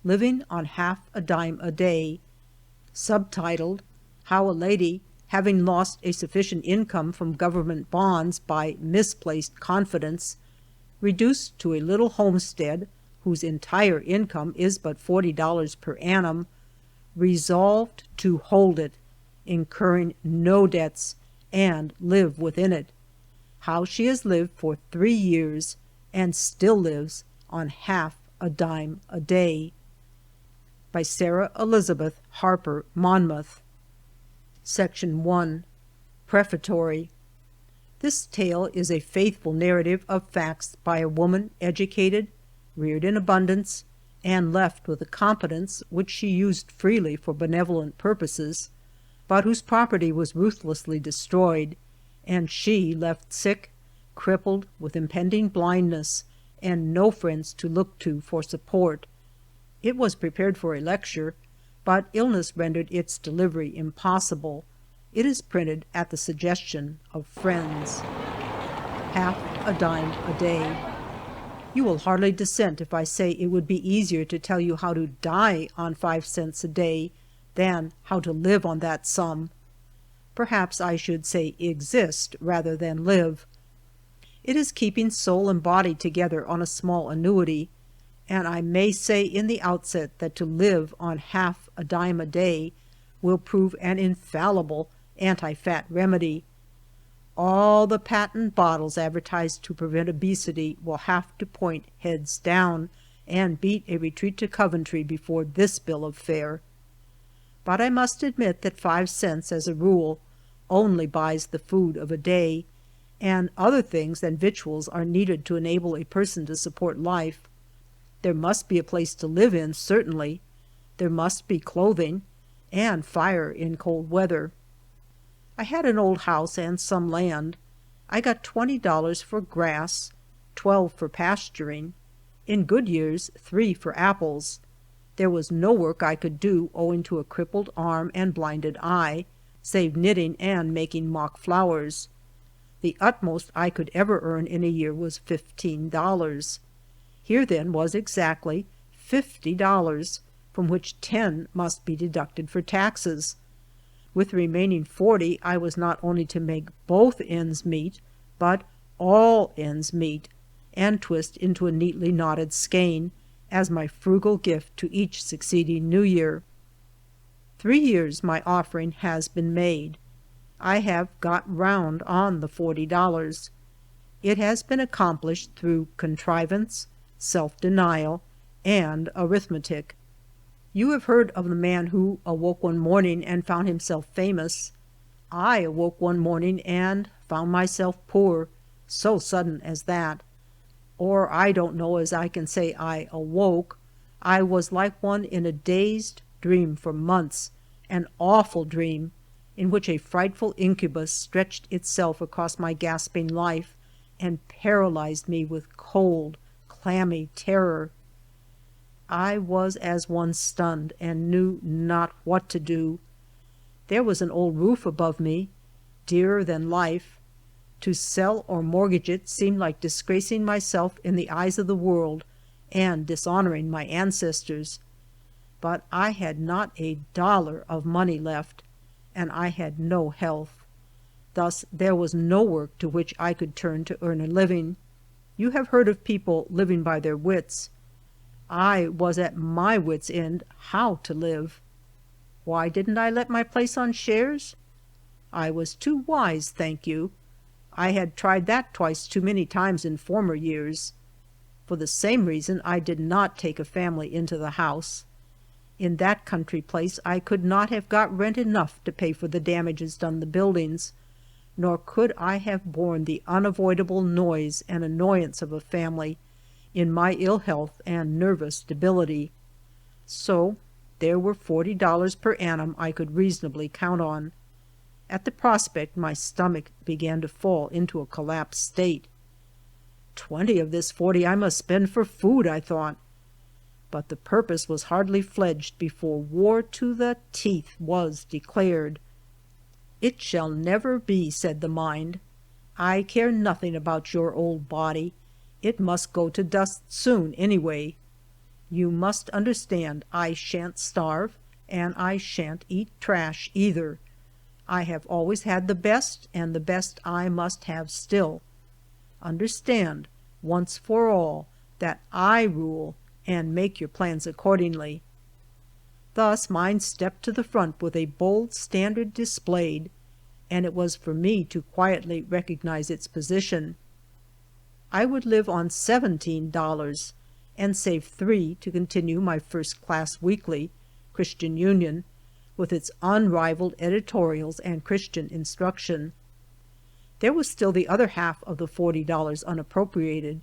Living on Half a Dime a Day, subtitled, How a Lady, Having Lost a Sufficient Income from Government Bonds by Misplaced Confidence, reduced to a little homestead whose entire income is but $40 per annum, resolved to hold it, incurring no debts, and live within it. How she has lived for 3 years and still lives on half a dime a day. By Sarah Elizabeth Harper Monmouth. Section 1. Prefatory. This tale is a faithful narrative of facts by a woman educated, reared in abundance, and left with a competence which she used freely for benevolent purposes, but whose property was ruthlessly destroyed, and she left sick, crippled, with impending blindness, and no friends to look to for support. It was prepared for a lecture, but illness rendered its delivery impossible. It is printed at the suggestion of friends. Half a Dime a Day. You will hardly dissent if I say it would be easier to tell you how to die on 5 cents a day than how to live on that sum. Perhaps I should say exist rather than live. It is keeping soul and body together on a small annuity, and I may say in the outset that to live on half a dime a day will prove an infallible anti-fat remedy. All the patent bottles advertised to prevent obesity will have to point heads down and beat a retreat to Coventry before this bill of fare. But I must admit that 5 cents as a rule only buys the food of a day, and other things than victuals are needed to enable a person to support life. There must be a place to live in, certainly. There must be clothing, and fire in cold weather. I had an old house and some land. I got $20 for grass, 12 for pasturing. In good years, 3 for apples. There was no work I could do owing to a crippled arm and blinded eye, save knitting and making mock flowers. The utmost I could ever earn in a year was $15. Here then was exactly $50, from which 10 must be deducted for taxes. With the remaining 40 I was not only to make both ends meet, but all ends meet, and twist into a neatly knotted skein, as my frugal gift to each succeeding New Year. 3 years my offering has been made. I have got round on the $40. It has been accomplished through contrivance, self-denial, and arithmetic. You have heard of the man who awoke one morning and found himself famous. I awoke one morning and found myself poor, so sudden as that. Or I don't know as I can say I awoke. I was like one in a dazed dream for months, an awful dream, in which a frightful incubus stretched itself across my gasping life and paralyzed me with cold, clammy terror. I was as one stunned and knew not what to do. There was an old roof above me, dearer than life. To sell or mortgage it seemed like disgracing myself in the eyes of the world and dishonoring my ancestors. But I had not a dollar of money left, and I had no health. Thus there was no work to which I could turn to earn a living. You have heard of people living by their wits. I was at my wits' end how to live. Why didn't I let my place on shares? I was too wise, thank you. I had tried that twice too many times in former years. For the same reason I did not take a family into the house. In that country place I could not have got rent enough to pay for the damages done the buildings, nor could I have borne the unavoidable noise and annoyance of a family in my ill health and nervous debility. So there were $40 per annum I could reasonably count on. At the prospect my stomach began to fall into a collapsed state. 20 of this 40 I must spend for food, I thought. But the purpose was hardly fledged before war to the teeth was declared. It shall never be, said the mind. I care nothing about your old body. It must go to dust soon, anyway. You must understand I shan't starve, and I shan't eat trash either. I have always had the best, and the best I must have still. Understand, once for all, that I rule, and make your plans accordingly." Thus mine stepped to the front with a bold standard displayed, and it was for me to quietly recognize its position. I would live on $17 and save $3 to continue my first-class weekly, Christian Union, with its unrivaled editorials and Christian instruction. There was still the other half of the $40 unappropriated.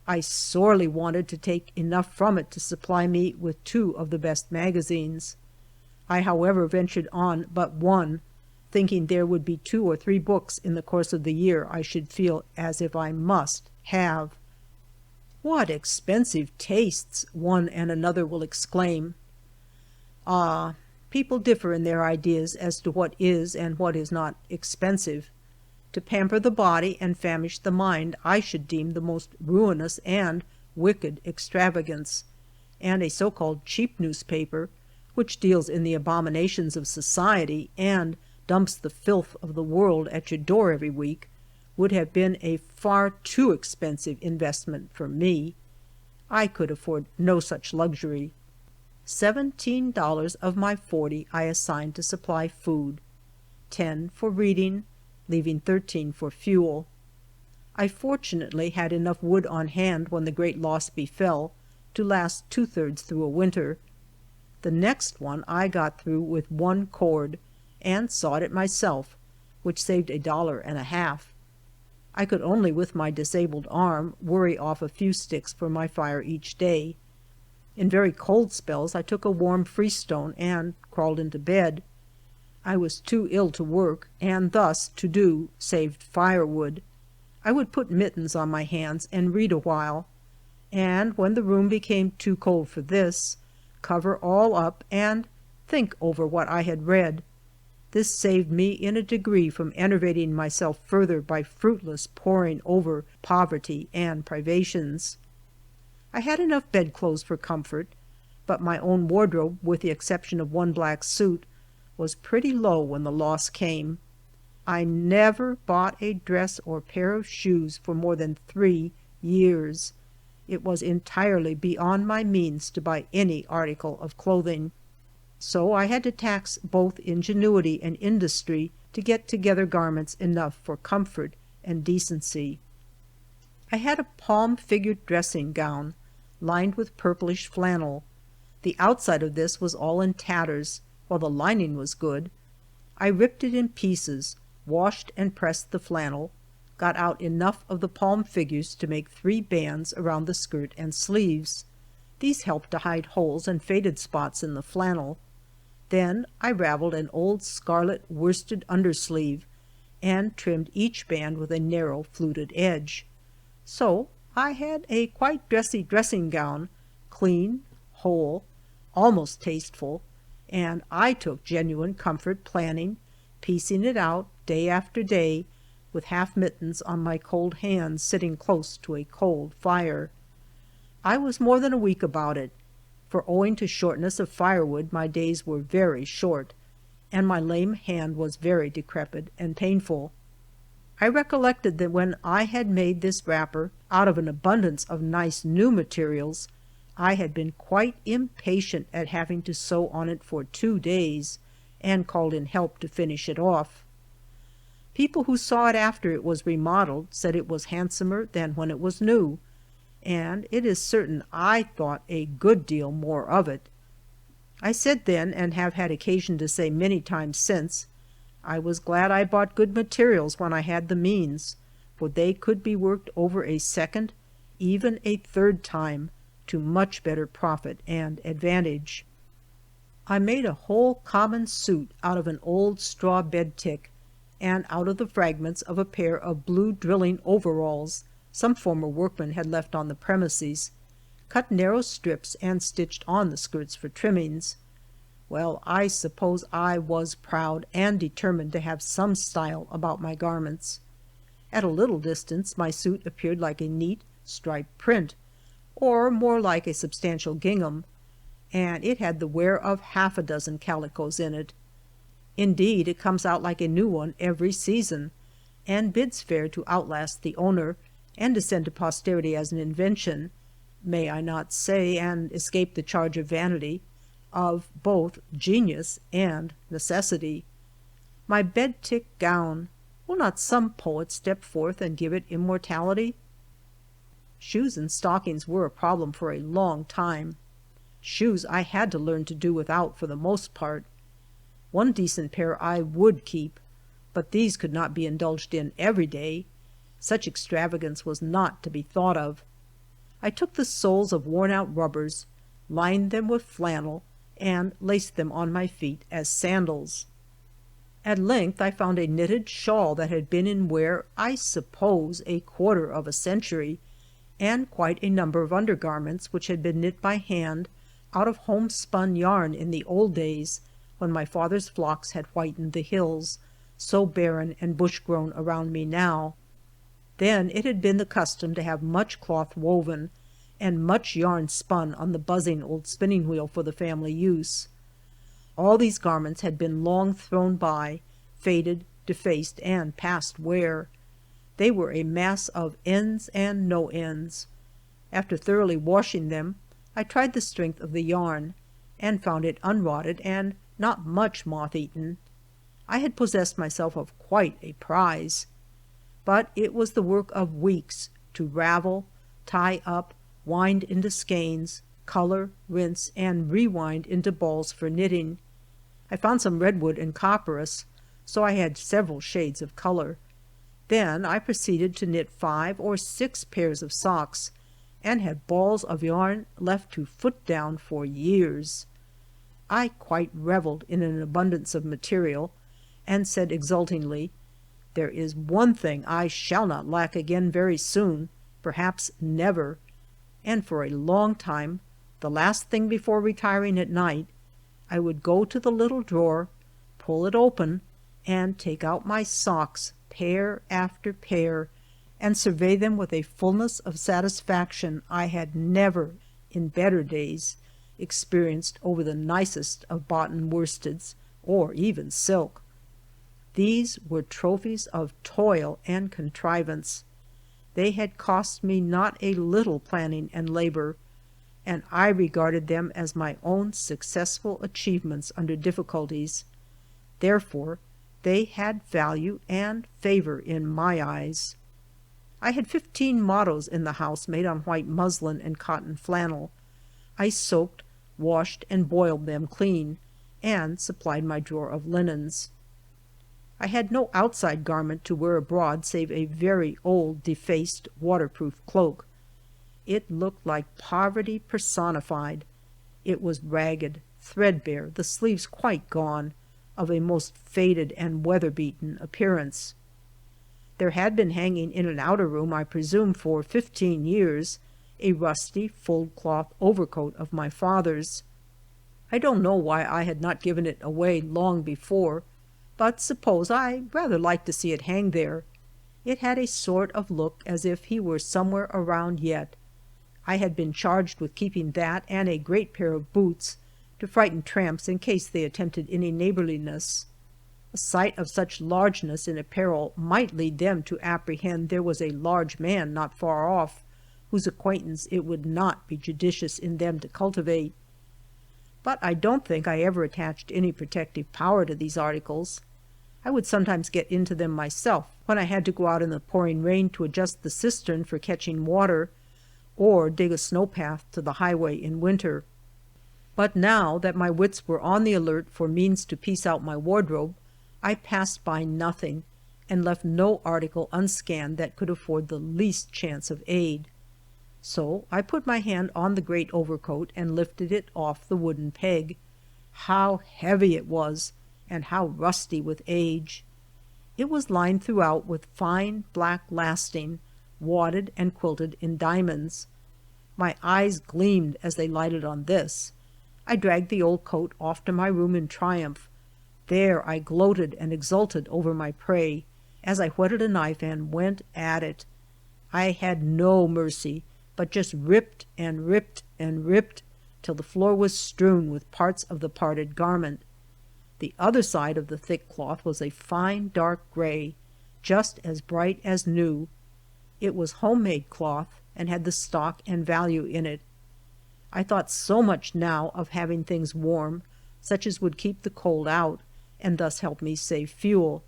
I sorely wanted to take enough from it to supply me with 2 of the best magazines. I, however, ventured on but one, thinking there would be 2 or 3 books in the course of the year I should feel as if I must have. "What expensive tastes!" one and another will exclaim. Ah, people differ in their ideas as to what is and what is not expensive. To pamper the body and famish the mind I should deem the most ruinous and wicked extravagance, and a so-called cheap newspaper, which deals in the abominations of society and dumps the filth of the world at your door every week, would have been a far too expensive investment for me. I could afford no such luxury. $17 of my $40 I assigned to supply food, 10 for reading, leaving 13 for fuel. I fortunately had enough wood on hand when the great loss befell to last 2/3 through a winter. The next one I got through with 1 cord, and sawed it myself, which saved $1.50. I could only with my disabled arm worry off a few sticks for my fire each day. In very cold spells I took a warm freestone and crawled into bed. I was too ill to work, and thus to do saved firewood. I would put mittens on my hands and read a while, and when the room became too cold for this, cover all up and think over what I had read. This saved me in a degree from enervating myself further by fruitless poring over poverty and privations. I had enough bedclothes for comfort, but my own wardrobe, with the exception of 1 black suit, was pretty low when the loss came. I never bought a dress or pair of shoes for more than 3 years. It was entirely beyond my means to buy any article of clothing. So I had to tax both ingenuity and industry to get together garments enough for comfort and decency. I had a palm-figured dressing gown, lined with purplish flannel. The outside of this was all in tatters, while the lining was good. I ripped it in pieces, washed and pressed the flannel, got out enough of the palm figures to make 3 bands around the skirt and sleeves. These helped to hide holes and faded spots in the flannel. Then I raveled an old scarlet worsted undersleeve and trimmed each band with a narrow fluted edge. So I had a quite dressy dressing gown, clean, whole, almost tasteful, and I took genuine comfort planning, piecing it out day after day, with half mittens on my cold hands sitting close to a cold fire. I was more than a week about it, for owing to shortness of firewood my days were very short, and my lame hand was very decrepit and painful. I recollected that when I had made this wrapper out of an abundance of nice new materials, I had been quite impatient at having to sew on it for 2 days, and called in help to finish it off. People who saw it after it was remodeled said it was handsomer than when it was new, and it is certain I thought a good deal more of it. I said then, and have had occasion to say many times since, I was glad I bought good materials when I had the means, for they could be worked over a second, even a third time, to much better profit and advantage. I made a whole common suit out of an old straw bed tick, and out of the fragments of a pair of blue drilling overalls some former workman had left on the premises, cut narrow strips and stitched on the skirts for trimmings. Well, I suppose I was proud and determined to have some style about my garments. At a little distance my suit appeared like a neat striped print, or more like a substantial gingham, and it had the wear of half a dozen calicoes in it. Indeed, it comes out like a new one every season, and bids fair to outlast the owner, and descend to posterity as an invention, may I not say, and escape the charge of vanity, of both genius and necessity. My bed tick gown, will not some poet step forth and give it immortality? Shoes and stockings were a problem for a long time. Shoes I had to learn to do without for the most part. One decent pair I would keep, but these could not be indulged in every day. Such extravagance was not to be thought of. I took the soles of worn-out rubbers, lined them with flannel, and laced them on my feet as sandals. At length I found a knitted shawl that had been in wear, I suppose, a quarter of a century, and quite a number of undergarments which had been knit by hand out of homespun yarn in the old days when my father's flocks had whitened the hills, so barren and bush-grown around me now. Then it had been the custom to have much cloth woven, and much yarn spun on the buzzing old spinning wheel for the family use. All these garments had been long thrown by, faded, defaced, and past wear. They were a mass of ends and no ends. After thoroughly washing them, I tried the strength of the yarn, and found it unrotted and not much moth-eaten. I had possessed myself of quite a prize. But it was the work of weeks to ravel, tie up, wind into skeins, color, rinse, and rewind into balls for knitting. I found some redwood and copperas, so I had several shades of color. Then I proceeded to knit 5 or 6 pairs of socks, and had balls of yarn left to foot down for years. I quite reveled in an abundance of material, and said exultingly, "There is one thing I shall not lack again very soon, perhaps never," and for a long time, the last thing before retiring at night, I would go to the little drawer, pull it open, and take out my socks, pair after pair, and survey them with a fullness of satisfaction I had never, in better days, experienced over the nicest of boughten worsteds, or even silk. These were trophies of toil and contrivance. They had cost me not a little planning and labor, and I regarded them as my own successful achievements under difficulties. Therefore, they had value and favor in my eyes. I had 15 mottos in the house made on white muslin and cotton flannel. I soaked, washed, and boiled them clean, and supplied my drawer of linens. I had no outside garment to wear abroad save a very old, defaced, waterproof cloak. It looked like poverty personified. It was ragged, threadbare, the sleeves quite gone, of a most faded and weather-beaten appearance. There had been hanging in an outer room, I presume for 15 years, a rusty fulled-cloth overcoat of my father's. I don't know why I had not given it away long before, but suppose I rather liked to see it hang there. It had a sort of look as if he were somewhere around yet. I had been charged with keeping that and a great pair of boots to frighten tramps in case they attempted any neighborliness. A sight of such largeness in apparel might lead them to apprehend there was a large man not far off, whose acquaintance it would not be judicious in them to cultivate. But I don't think I ever attached any protective power to these articles. I would sometimes get into them myself when I had to go out in the pouring rain to adjust the cistern for catching water, or dig a snowpath to the highway in winter. But now that my wits were on the alert for means to piece out my wardrobe, I passed by nothing, and left no article unscanned that could afford the least chance of aid. So I put my hand on the great overcoat and lifted it off the wooden peg. How heavy it was, and how rusty with age! It was lined throughout with fine black lasting, wadded and quilted in diamonds. My eyes gleamed as they lighted on this. I dragged the old coat off to my room in triumph. There I gloated and exulted over my prey, as I whetted a knife and went at it. I had no mercy, but just ripped and ripped and ripped till the floor was strewn with parts of the parted garment. The other side of the thick cloth was a fine dark gray, just as bright as new. It was homemade cloth and had the stock and value in it. I thought so much now of having things warm, such as would keep the cold out, and thus help me save fuel.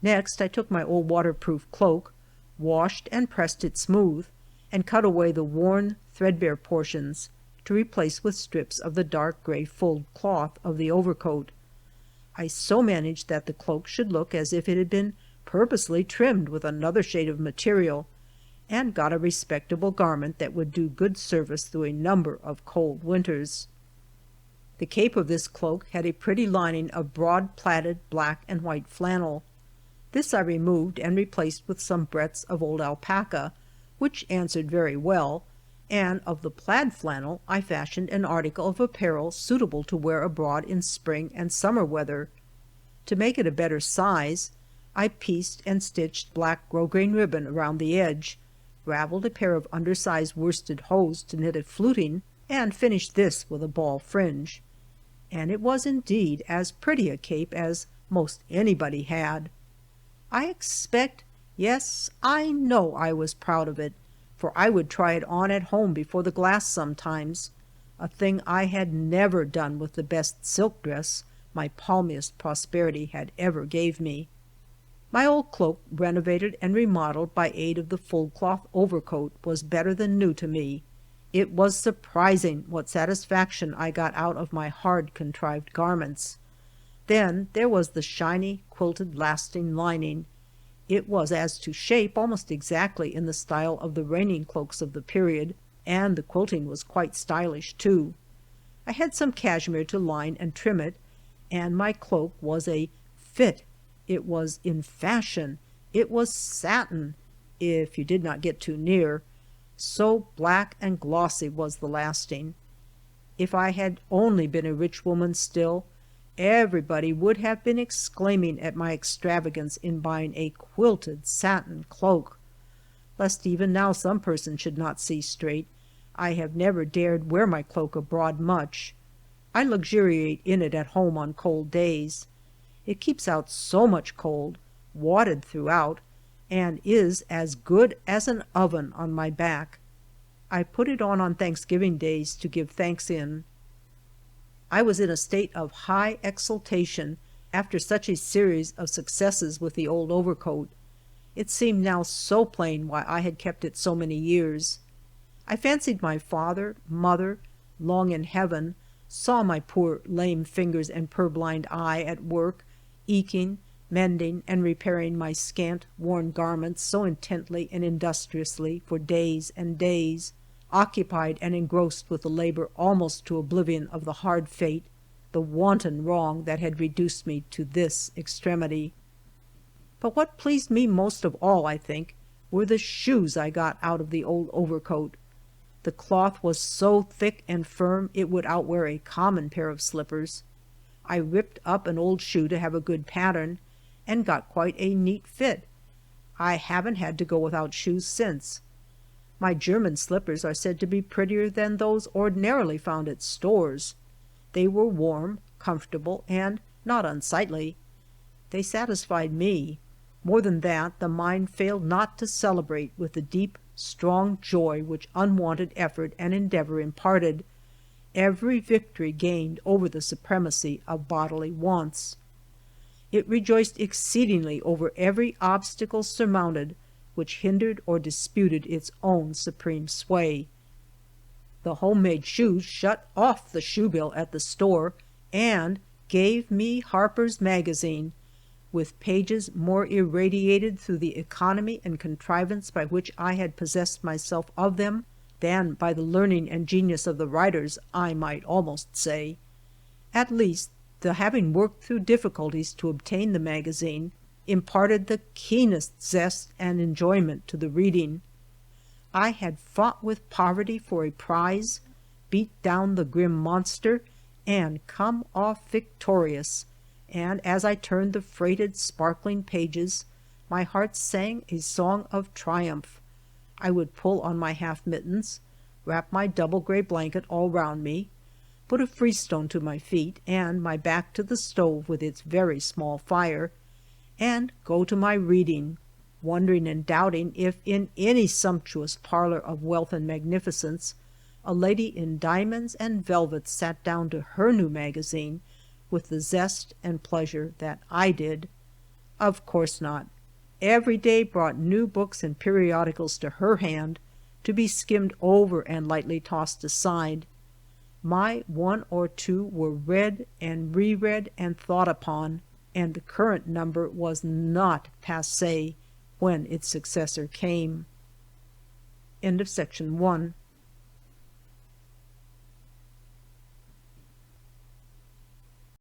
Next I took my old waterproof cloak, washed and pressed it smooth, and cut away the worn, threadbare portions, to replace with strips of the dark gray fulled cloth of the overcoat. I so managed that the cloak should look as if it had been purposely trimmed with another shade of material, and got a respectable garment that would do good service through a number of cold winters. The cape of this cloak had a pretty lining of broad plaited black and white flannel. This I removed and replaced with some breadths of old alpaca, which answered very well, and of the plaid flannel I fashioned an article of apparel suitable to wear abroad in spring and summer weather. To make it a better size, I pieced and stitched black grosgrain ribbon around the edge, raveled a pair of undersized worsted hose to knit a fluting, and finished this with a ball fringe. And it was indeed as pretty a cape as most anybody had. I expect, yes, I know I was proud of it, for I would try it on at home before the glass sometimes, a thing I had never done with the best silk dress my palmiest prosperity had ever gave me. My old cloak, renovated and remodeled by aid of the fulled cloth overcoat, was better than new to me. It was surprising what satisfaction I got out of my hard contrived garments. Then there was the shiny, quilted lasting lining. It was as to shape almost exactly in the style of the reigning cloaks of the period, and the quilting was quite stylish too. I had some cashmere to line and trim it, and my cloak was a fit. It was in fashion. It was satin, if you did not get too near. So black and glossy was the lasting. If I had only been a rich woman still, everybody would have been exclaiming at my extravagance in buying a quilted satin cloak. Lest even now some person should not see straight, I have never dared wear my cloak abroad much. I luxuriate in it at home on cold days. It keeps out so much cold, wadded throughout, and is as good as an oven on my back. I put it on Thanksgiving days to give thanks in. I was in a state of high exultation after such a series of successes with the old overcoat. It seemed now so plain why I had kept it so many years. I fancied my father, mother, long in heaven, saw my poor lame fingers and purblind eye at work, eking, mending, and repairing my scant, worn garments so intently and industriously for days and days, occupied and engrossed with the labor almost to oblivion of the hard fate, the wanton wrong that had reduced me to this extremity. But what pleased me most of all, I think, were the shoes I got out of the old overcoat. The cloth was so thick and firm it would outwear a common pair of slippers. I ripped up an old shoe to have a good pattern, and got quite a neat fit. I haven't had to go without shoes since. My German slippers are said to be prettier than those ordinarily found at stores. They were warm, comfortable, and not unsightly. They satisfied me. More than that, the mind failed not to celebrate with the deep, strong joy which unwonted effort and endeavor imparted, every victory gained over the supremacy of bodily wants. It rejoiced exceedingly over every obstacle surmounted which hindered or disputed its own supreme sway. The homemade shoes shut off the shoe bill at the store and gave me Harper's Magazine, with pages more irradiated through the economy and contrivance by which I had possessed myself of them than by the learning and genius of the writers, I might almost say. At least, the having worked through difficulties to obtain the magazine imparted the keenest zest and enjoyment to the reading. I had fought with poverty for a prize, beat down the grim monster, and come off victorious, and as I turned the freighted, sparkling pages, my heart sang a song of triumph. I would pull on my half mittens, wrap my double gray blanket all round me, put a freestone to my feet and my back to the stove with its very small fire, and go to my reading, wondering and doubting if in any sumptuous parlor of wealth and magnificence a lady in diamonds and velvets sat down to her new magazine with the zest and pleasure that I did. Of course not. Every day brought new books and periodicals to her hand, to be skimmed over and lightly tossed aside. My one or two were read and reread and thought upon, and the current number was not passé when its successor came. End of section 1.